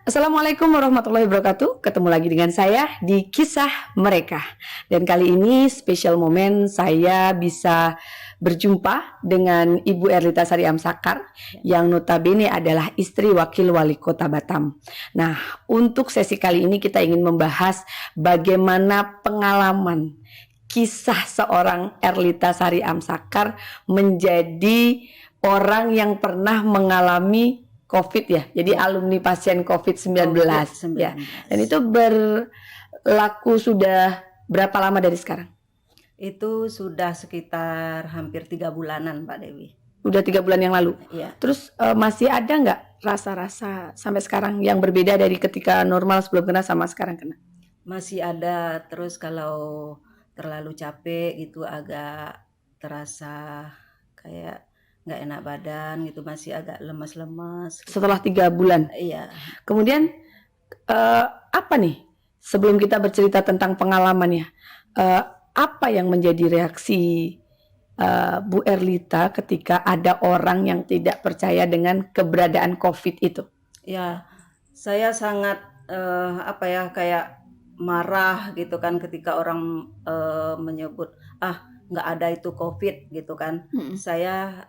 Assalamualaikum warahmatullahi wabarakatuh. Ketemu lagi dengan saya di Kisah Mereka. Dan kali ini spesial momen saya bisa berjumpa dengan Ibu Erlita Sari Amsakar yang notabene adalah istri Wakil Wali Kota Batam. Nah, untuk sesi kali ini kita ingin membahas bagaimana pengalaman kisah seorang Erlita Sari Amsakar menjadi orang yang pernah mengalami COVID ya, jadi alumni pasien COVID-19 ya. Dan itu berlaku sudah berapa lama dari sekarang? Itu sudah sekitar hampir 3 bulanan, Pak Dewi. Udah 3 bulan yang lalu. Iya. Terus masih ada nggak rasa-rasa sampai sekarang yang berbeda dari ketika normal sebelum kena sama sekarang kena? Masih ada, terus kalau terlalu capek gitu agak terasa kayak nggak enak badan gitu, masih agak lemas-lemas. Setelah 3 bulan. Iya. Kemudian apa nih? Sebelum kita bercerita tentang pengalamannya, apa yang menjadi reaksi Bu Erlita ketika ada orang yang tidak percaya dengan keberadaan COVID itu? Ya, saya sangat kayak marah gitu kan ketika orang menyebut nggak ada itu COVID gitu kan. Saya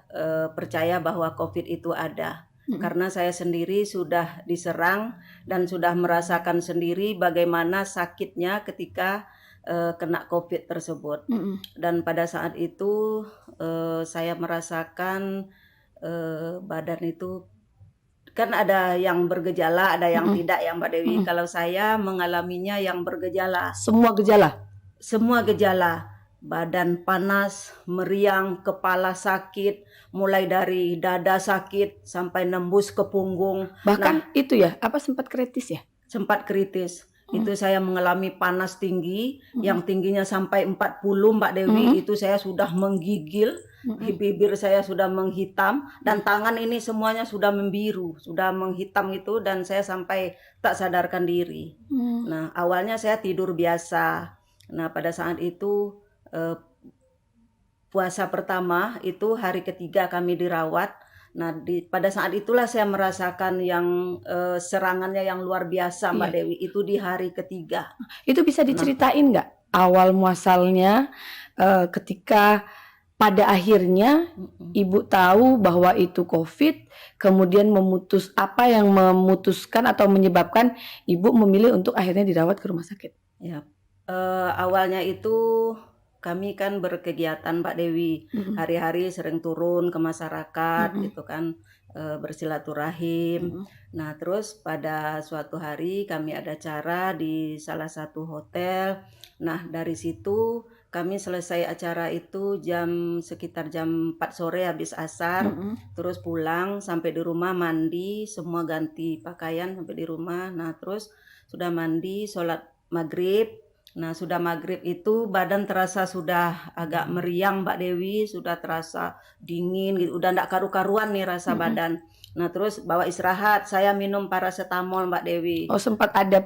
percaya bahwa COVID itu ada. Karena saya sendiri sudah diserang dan sudah merasakan sendiri bagaimana sakitnya ketika kena COVID tersebut. Dan pada saat itu saya merasakan badan itu kan ada yang bergejala, ada yang tidak ya Mbak Dewi. Kalau saya mengalaminya yang bergejala. Semua gejala? Semua gejala. Badan panas, meriang, kepala sakit, mulai dari dada sakit sampai nembus ke punggung. Bahkan itu ya, apa sempat kritis ya? Sempat kritis. Itu saya mengalami panas tinggi, yang tingginya sampai 40 Mbak Dewi, itu saya sudah menggigil, bibir saya sudah menghitam, dan tangan ini semuanya sudah membiru, sudah menghitam itu, dan saya sampai tak sadarkan diri. Nah, awalnya saya tidur biasa. Nah, pada saat itu puasa pertama itu hari ketiga kami dirawat. Nah, pada saat itulah saya merasakan yang serangannya yang luar biasa Mbak Dewi, itu di hari ketiga. Itu bisa diceritain nggak awal muasalnya ketika pada akhirnya Ibu tahu bahwa itu COVID, kemudian apa yang memutuskan atau menyebabkan Ibu memilih untuk akhirnya dirawat ke rumah sakit? Ya, awalnya itu kami kan berkegiatan Mbak Dewi, hari-hari sering turun ke masyarakat gitu kan, bersilaturahim. Nah, terus pada suatu hari kami ada acara di salah satu hotel. Nah, dari situ kami selesai acara itu sekitar jam 4 sore habis asar, terus pulang sampai di rumah mandi, semua ganti pakaian sampai di rumah. Nah, terus sudah mandi, sholat maghrib. Nah, sudah maghrib itu badan terasa sudah agak meriang Mbak Dewi, sudah terasa dingin gitu, udah enggak karu-karuan nih rasa badan. Nah, terus bawa istirahat, saya minum paracetamol Mbak Dewi. Oh, sempat ada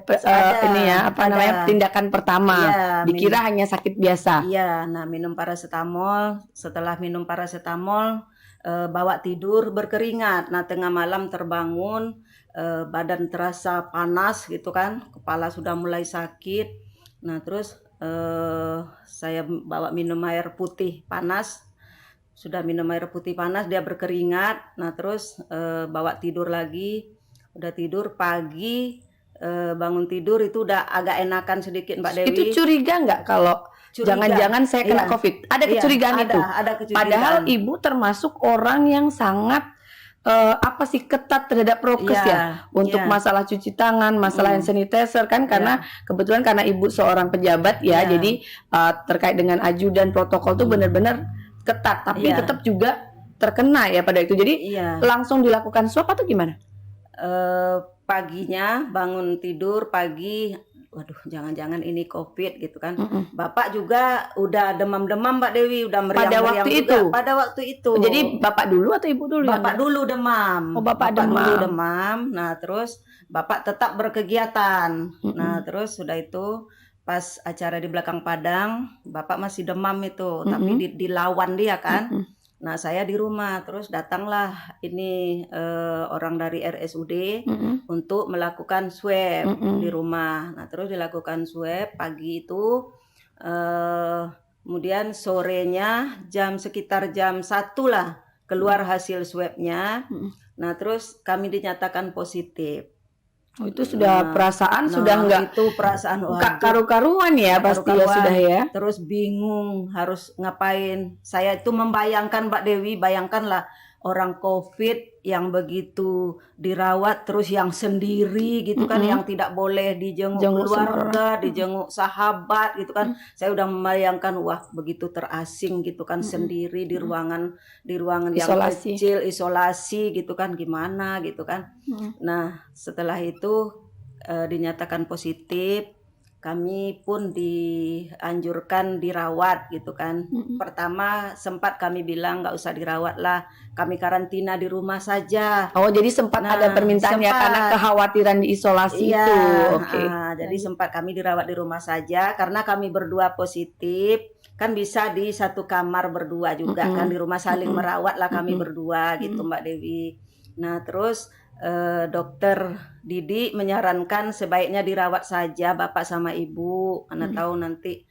ini ya, tindakan pertama. Ya, dikira hanya sakit biasa. Iya, nah minum paracetamol, setelah minum paracetamol bawa tidur berkeringat. Nah, tengah malam terbangun, badan terasa panas gitu kan, kepala sudah mulai sakit. Nah, terus saya bawa minum air putih panas. Sudah minum air putih panas, dia berkeringat. Nah, terus bawa tidur lagi. Udah tidur pagi, bangun tidur itu udah agak enakan sedikit Mbak Dewi. Itu curiga nggak kalau jangan-jangan saya kena COVID? Ada kecurigaan itu? Ada kecurigaan. Padahal Ibu termasuk orang yang sangat ketat terhadap prokes untuk masalah cuci tangan, masalah hand sanitizer kan, karena kebetulan karena Ibu seorang pejabat jadi terkait dengan ajudan protokol tuh benar-benar ketat, tapi tetap juga terkena ya pada itu. Jadi langsung dilakukan swab atau gimana? Paginya bangun tidur pagi, waduh jangan-jangan ini COVID gitu kan. Bapak juga udah demam-demam Mbak Dewi, udah meriang-meriang juga pada waktu itu. Jadi Bapak dulu atau Ibu dulu? Bapak dulu demam. Oh, Bapak demam. Dulu demam. Nah, terus Bapak tetap berkegiatan. Nah, terus sudah itu pas acara di belakang Padang, Bapak masih demam itu, tapi dilawan dia kan. Nah, saya di rumah, terus datanglah ini orang dari RSUD untuk melakukan swab di rumah. Nah, terus dilakukan swab pagi itu, kemudian sorenya sekitar jam 1 lah keluar hasil swabnya. Nah, terus kami dinyatakan positif. Oh, itu sudah perasaan sudah enggak itu perasaan karu-karuan ya pasti ya sudah ya. Terus bingung harus ngapain. Saya itu membayangkan Mbak Dewi, bayangkanlah orang COVID yang begitu dirawat terus yang sendiri gitu kan, yang tidak boleh dijenguk keluarga, dijenguk sahabat gitu kan. Saya udah membayangkan wah begitu terasing gitu kan, sendiri di ruangan yang kecil, isolasi gitu kan, gimana gitu kan. Nah, setelah itu dinyatakan positif, kami pun dianjurkan dirawat gitu kan. Pertama sempat kami bilang nggak usah dirawat lah, kami karantina di rumah saja. Oh, jadi sempat ada permintaan ya karena kekhawatiran diisolasi itu. Oke. Jadi sempat kami dirawat di rumah saja karena kami berdua positif, kan bisa di satu kamar berdua juga kan, di rumah saling merawat lah kami berdua gitu Mbak Dewi. Nah, terus dokter Didi menyarankan sebaiknya dirawat saja Bapak sama Ibu, karena tahu nanti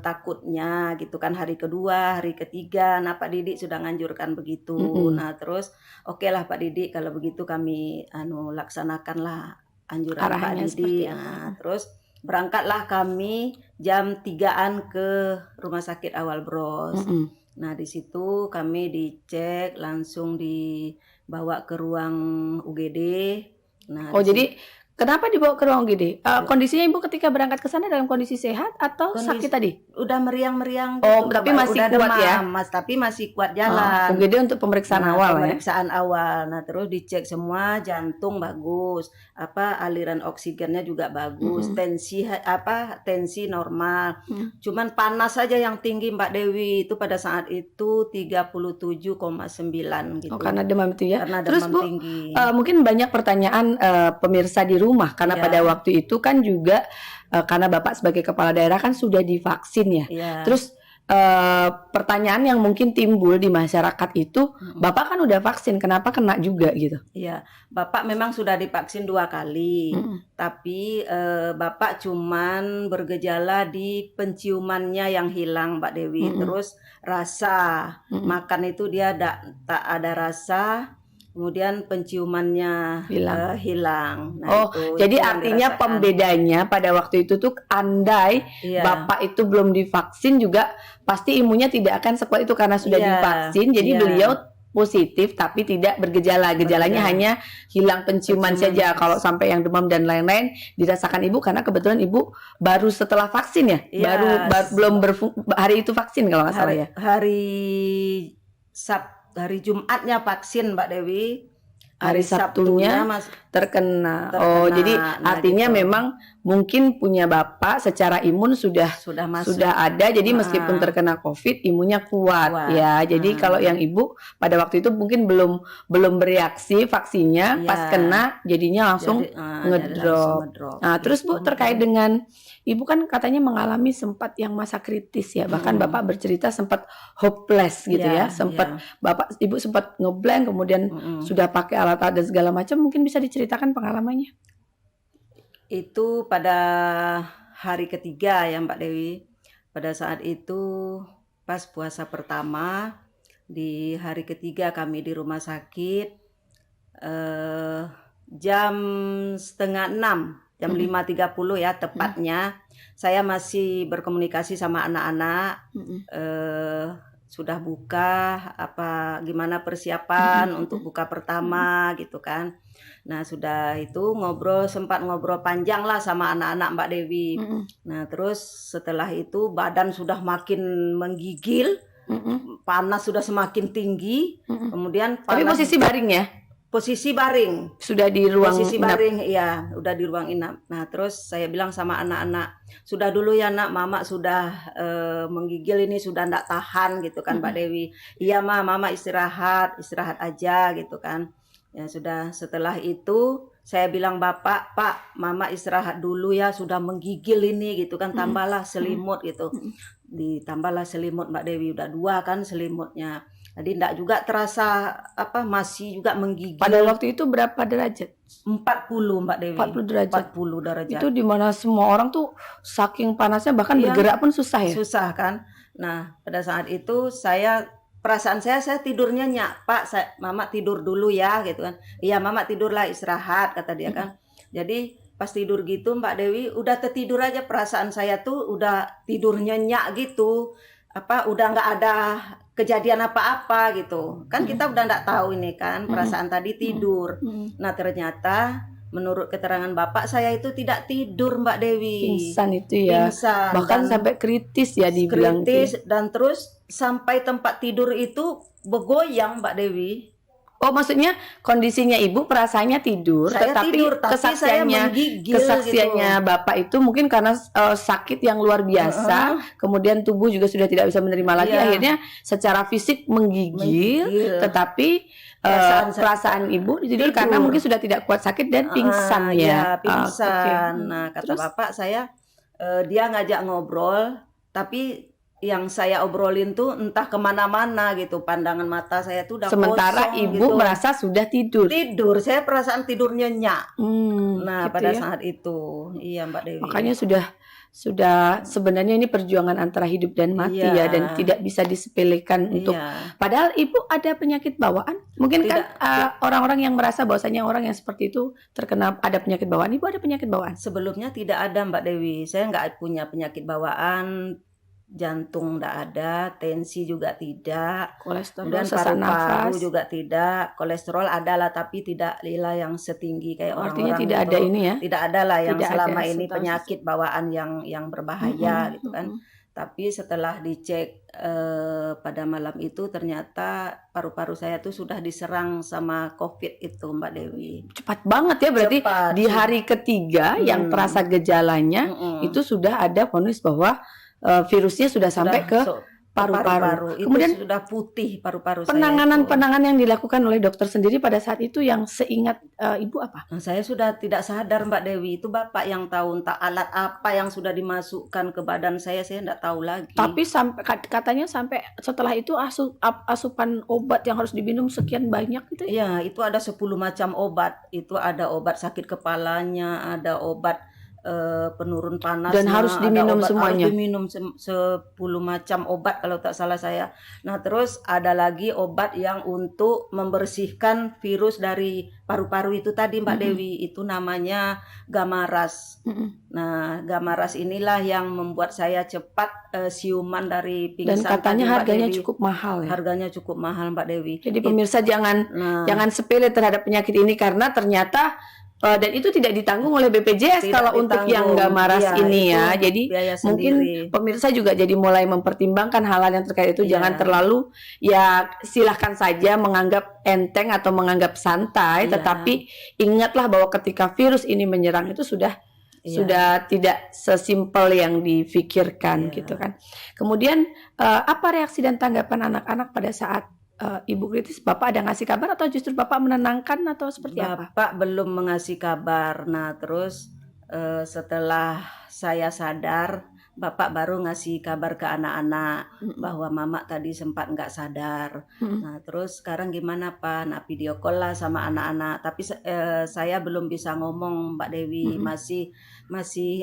takutnya gitu kan hari kedua, hari ketiga. Nah, Pak Didi sudah nganjurkan begitu. Nah, terus oke lah Pak Didi, kalau begitu kami laksanakanlah anjuran Pak Didi. Nah, terus berangkatlah kami jam 3-an ke Rumah Sakit Awal Bros. Nah, di situ kami dicek, langsung dibawa ke ruang UGD. Nah, jadi kenapa dibawa ke ruang UGD? Kondisinya Ibu ketika berangkat ke sana dalam kondisi sehat atau sakit tadi? Udah meriang-meriang gitu. Oh, tapi masih udah kuat demam, ya? Tapi masih kuat jalan. UGD untuk pemeriksaan awal pemeriksaan awal. Nah, terus dicek semua, jantung bagus, aliran oksigennya juga bagus, tensi normal. Cuman panas saja yang tinggi Mbak Dewi, itu pada saat itu 37,9 gitu. Oh, karena demam itu ya. Karena terus demam Bu, tinggi. Mungkin banyak pertanyaan pemirsa di rumah karena pada waktu itu kan juga karena Bapak sebagai kepala daerah kan sudah divaksin ya. Terus pertanyaan yang mungkin timbul di masyarakat itu, Bapak kan udah vaksin, kenapa kena juga gitu? Iya, Bapak memang sudah divaksin 2 kali, tapi Bapak cuman bergejala di penciumannya yang hilang Mbak Dewi. Terus rasa makan itu dia tak ada rasa. Kemudian penciumannya hilang. Nah, jadi artinya pembedanya pada waktu itu tuh andai Bapak itu belum divaksin juga pasti imunnya tidak akan sekuat itu karena sudah divaksin. Jadi beliau positif tapi tidak bergejala. Gejalanya hanya hilang penciuman saja. Kalau sampai yang demam dan lain-lain dirasakan Ibu karena kebetulan Ibu baru setelah vaksin ya? Belum hari itu vaksin kalau nggak salah ya? Hari Jumatnya vaksin Mbak Dewi. Hari Sabtunya terkena. Oh, jadi artinya gitu. Memang mungkin punya Bapak secara imun sudah ada. Jadi meskipun terkena COVID imunnya kuat. Ya. Jadi kalau yang Ibu pada waktu itu mungkin belum bereaksi vaksinnya, pas kena jadinya langsung ngedrop. Nah, terus Bu terkait dengan Ibu kan katanya mengalami sempat yang masa kritis ya. Bahkan Bapak bercerita sempat hopeless gitu ya. Ibu sempat ngeblank kemudian sudah pakai alat-alat dan segala macam. Mungkin bisa diceritakan pengalamannya. Itu pada hari ketiga ya Mbak Dewi. Pada saat itu pas puasa pertama, di hari ketiga kami di rumah sakit, jam 5:30, jam 5.30 ya tepatnya. Saya masih berkomunikasi sama anak-anak, sudah buka gimana persiapan untuk buka pertama gitu kan. Nah, sudah itu sempat ngobrol panjang lah sama anak-anak Mbak Dewi. Nah, terus setelah itu badan sudah makin menggigil, panas sudah semakin tinggi. Kemudian tapi posisi baring ya? Posisi baring. Sudah di ruang posisi inap. Baring, iya, udah di ruang inap. Nah, terus saya bilang sama anak-anak, sudah dulu ya Nak, Mama sudah menggigil ini, sudah ndak tahan gitu kan Mbak Dewi. Iya Mama istirahat aja gitu kan. Ya sudah, setelah itu saya bilang Pak, Mama istirahat dulu ya, sudah menggigil ini gitu kan, tambahlah selimut gitu. Ditambahlah selimut Mbak Dewi, udah 2 kan selimutnya. Jadi enggak juga terasa masih juga menggigil. Pada waktu itu berapa derajat? 40 Mbak Dewi. 40 derajat. 40 derajat. Itu dimana semua orang tuh saking panasnya bahkan Iya, bergerak pun susah ya? Susah kan. Nah, pada saat itu perasaan saya tidur nyenyak. Pak, Mama tidur dulu ya gitu kan. Iya, Mama tidurlah, istirahat kata dia kan. Jadi pas tidur gitu Mbak Dewi udah tertidur aja, perasaan saya tuh udah tidur nyenyak gitu. Udah nggak ada kejadian apa-apa gitu. Kan kita udah nggak tahu ini kan, perasaan tadi tidur. Nah, ternyata menurut keterangan Bapak saya itu tidak tidur Mbak Dewi. Pingsan itu ya. Pingsan. Bahkan sampai kritis ya dibilang. Kritis dan terus sampai tempat tidur itu bergoyang Mbak Dewi. Oh, maksudnya kondisinya ibu perasaannya tidur, Saya tetapi tidur, tapi saya kesaksiannya menggigil kesaksiannya gitu. Bapak itu mungkin karena sakit yang luar biasa, kemudian tubuh juga sudah tidak bisa menerima lagi, Iya. akhirnya secara fisik menggigil. Tetapi perasaan ibu tidur karena mungkin sudah tidak kuat sakit dan pingsan ya. Ya, pingsan. Oke. Nah, kata Terus? Bapak saya dia ngajak ngobrol, tapi yang saya obrolin tuh entah kemana-mana gitu, pandangan mata saya tuh udah Sementara kosong ibu gitu. merasa sudah tidur. Saya perasaan tidur nyenyak. Nah, Gitu pada ya. saat itu, iya Mbak Dewi. Makanya sudah sebenarnya ini perjuangan antara hidup dan mati Iya. ya, dan tidak bisa disepelekan untuk. Iya. Padahal ibu ada penyakit bawaan, mungkin kan orang-orang yang merasa bahwasanya orang yang seperti itu terkena ada penyakit bawaan. Ibu ada penyakit bawaan? Sebelumnya tidak ada Mbak Dewi. Saya nggak punya penyakit bawaan, jantung nggak ada, tensi juga tidak, Kolesterol, kemudian sesak paru-paru nafas. juga tidak, kolesterol adalah tapi tidak lila yang setinggi kayak Artinya orang-orang tidak gitu. ada ini ya? Tidak ada lah yang Tidak ada selama ini setahu penyakit bawaan yang berbahaya gitu kan. Tapi setelah dicek pada malam itu ternyata paru-paru saya tuh sudah diserang sama COVID itu Mbak Dewi. Cepat banget ya, berarti Cepat. di hari ketiga yang terasa gejalanya itu sudah ada vonis bahwa virusnya sudah sampai ke paru-paru. Itu Kemudian sudah putih paru-paru saya. penanganan yang dilakukan oleh dokter sendiri pada saat itu yang seingat ibu apa? Nah, saya sudah tidak sadar Mbak Dewi. Itu Bapak yang tahu entah alat apa yang sudah dimasukkan ke badan saya tidak tahu lagi. Tapi katanya sampai setelah itu asupan obat yang harus diminum sekian banyak gitu ya? Iya, itu ada 10 macam obat. Itu ada obat sakit kepalanya, ada obat penurun panas, Dan harus diminum semuanya? Harus diminum 10 macam obat kalau tak salah saya. Nah, terus ada lagi obat yang untuk membersihkan virus dari paru-paru itu tadi Mbak Dewi. Itu namanya Gamaras. Nah, Gamaras inilah yang membuat saya cepat siuman dari pingsan. Dan katanya tadi, Mbak harganya Dewi. cukup mahal ya? Harganya cukup mahal Mbak Dewi. Jadi pemirsa jangan sepele terhadap penyakit ini, karena ternyata dan itu tidak ditanggung oleh BPJS Tidak kalau untuk yang ditanggung. Gamaras Iya, ini itu ya. Jadi biaya mungkin sendiri. pemirsa juga jadi mulai mempertimbangkan hal-hal yang terkait itu. Iya. Jangan terlalu, ya silahkan saja menganggap enteng atau menganggap santai, Iya. tetapi ingatlah bahwa ketika virus ini menyerang itu sudah tidak sesimpel yang difikirkan gitu kan. Kemudian apa reaksi dan tanggapan anak-anak pada saat ibu kritis? Bapak ada ngasih kabar atau justru Bapak menenangkan atau seperti apa? Bapak belum mengasih kabar. Nah, terus setelah saya sadar, Bapak baru ngasih kabar ke anak-anak bahwa Mama tadi sempat nggak sadar. Nah, terus sekarang gimana Pak? Nah, video call lah sama anak-anak. Tapi saya belum bisa ngomong Mbak Dewi. Masih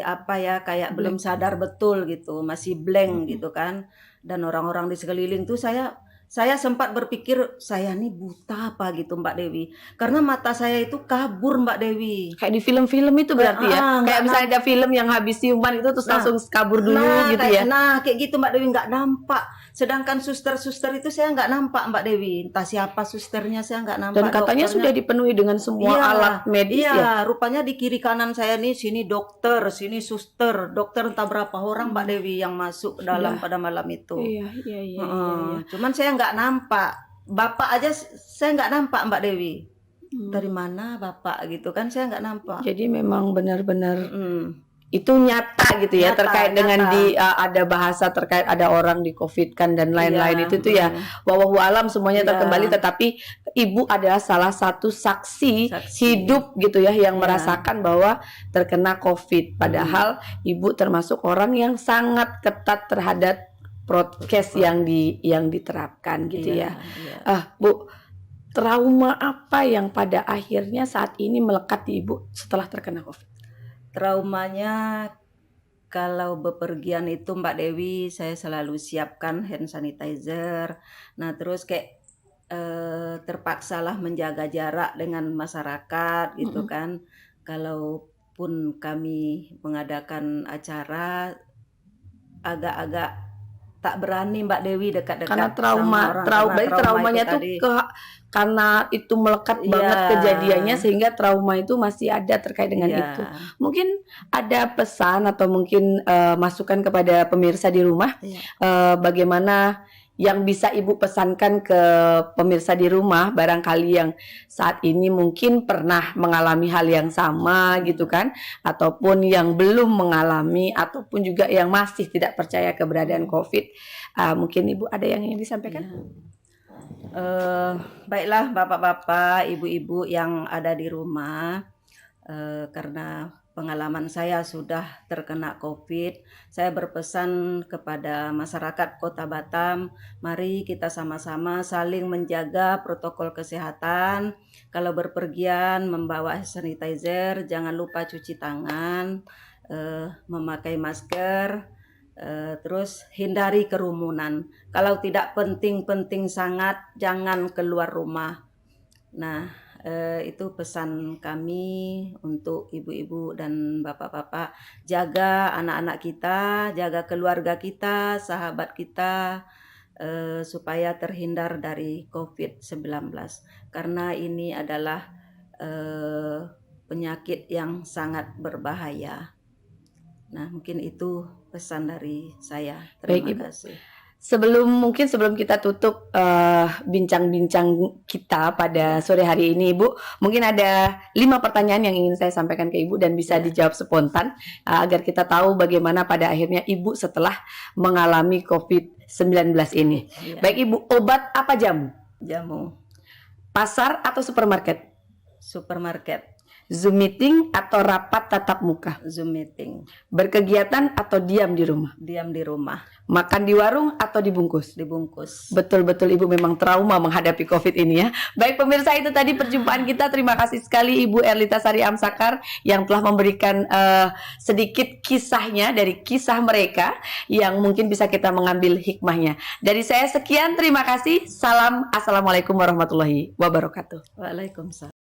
kayak belum sadar betul gitu. Masih blank gitu kan. Dan orang-orang di sekeliling tuh saya sempat berpikir saya nih buta apa gitu Mbak Dewi. Karena mata saya itu kabur Mbak Dewi. Kayak di film-film itu berarti ya? Kayak misalnya ada film yang habis siuman itu terus langsung kabur dulu gitu ya? Kayak gitu Mbak Dewi, nggak nampak. Sedangkan suster-suster itu saya nggak nampak Mbak Dewi. Entah siapa susternya saya nggak nampak. Dan katanya dokternya sudah dipenuhi dengan semua alat medis ya? Rupanya di kiri kanan saya nih, sini dokter, sini suster. Dokter entah berapa orang Mbak Dewi yang masuk ke dalam pada malam itu. Iya. Cuman saya nggak nampak. Bapak aja saya nggak nampak Mbak Dewi. Dari mana Bapak gitu kan saya nggak nampak. Jadi memang benar-benar itu nyata gitu ya, terkait dengan ada bahasa terkait ada orang di COVID kan dan lain-lain itu tuh ya wallahu alam semuanya terkembali, tetapi ibu adalah salah satu saksi hidup gitu ya yang merasakan bahwa terkena COVID, padahal ibu termasuk orang yang sangat ketat terhadap prokes yang diterapkan gitu Iya, ya. iya. Bu, trauma apa yang pada akhirnya saat ini melekat di Ibu setelah terkena COVID? Traumanya kalau bepergian itu Mbak Dewi, saya selalu siapkan hand sanitizer. Nah, terus kayak terpaksalah menjaga jarak dengan masyarakat gitu Mm-mm. kan. Kalaupun kami mengadakan acara, agak-agak tak berani Mbak Dewi Karena dekat-dekat sama orang karena berarti trauma itu traumanya tuh tadi. karena itu melekat Iya, banget kejadiannya sehingga trauma itu masih ada terkait dengan iya, itu. Mungkin ada pesan atau mungkin masukan kepada pemirsa di rumah, iya. bagaimana yang bisa Ibu pesankan ke pemirsa di rumah barangkali yang saat ini mungkin pernah mengalami hal yang sama gitu kan, ataupun yang belum mengalami, ataupun juga yang masih tidak percaya keberadaan COVID. Mungkin Ibu ada yang ingin disampaikan? Iya. Baiklah bapak-bapak, ibu-ibu yang ada di rumah, karena pengalaman saya sudah terkena COVID, saya berpesan kepada masyarakat Kota Batam, mari kita sama-sama saling menjaga protokol kesehatan. Kalau berpergian membawa sanitizer, jangan lupa cuci tangan, memakai masker, terus hindari kerumunan. Kalau tidak penting-penting sangat, jangan keluar rumah. Nah, itu pesan kami untuk ibu-ibu dan bapak-bapak. Jaga anak-anak kita, jaga keluarga kita, sahabat kita, supaya terhindar dari COVID-19. Karena ini adalah penyakit yang sangat berbahaya. Nah, mungkin itu pesan dari saya. Baik, Terima Ibu. kasih. Sebelum kita tutup bincang-bincang kita pada sore hari ini, Ibu, mungkin ada 5 pertanyaan yang ingin saya sampaikan ke Ibu dan bisa dijawab spontan agar kita tahu bagaimana pada akhirnya Ibu setelah mengalami COVID-19 ini. Iya. Baik, Ibu, obat apa jamu? Jamu, Pasar atau supermarket? supermarket, Zoom meeting atau rapat tatap muka? Zoom meeting, Berkegiatan atau diam di rumah? diam di rumah, Makan di warung atau dibungkus? dibungkus. Betul-betul Ibu memang trauma menghadapi COVID ini ya. Baik pemirsa, itu tadi perjumpaan kita. Terima kasih sekali Ibu Erlita Sari Amsakar yang telah memberikan sedikit kisahnya dari kisah mereka yang mungkin bisa kita mengambil hikmahnya. Dari saya sekian, terima kasih. Salam, assalamualaikum warahmatullahi wabarakatuh. Waalaikumsalam.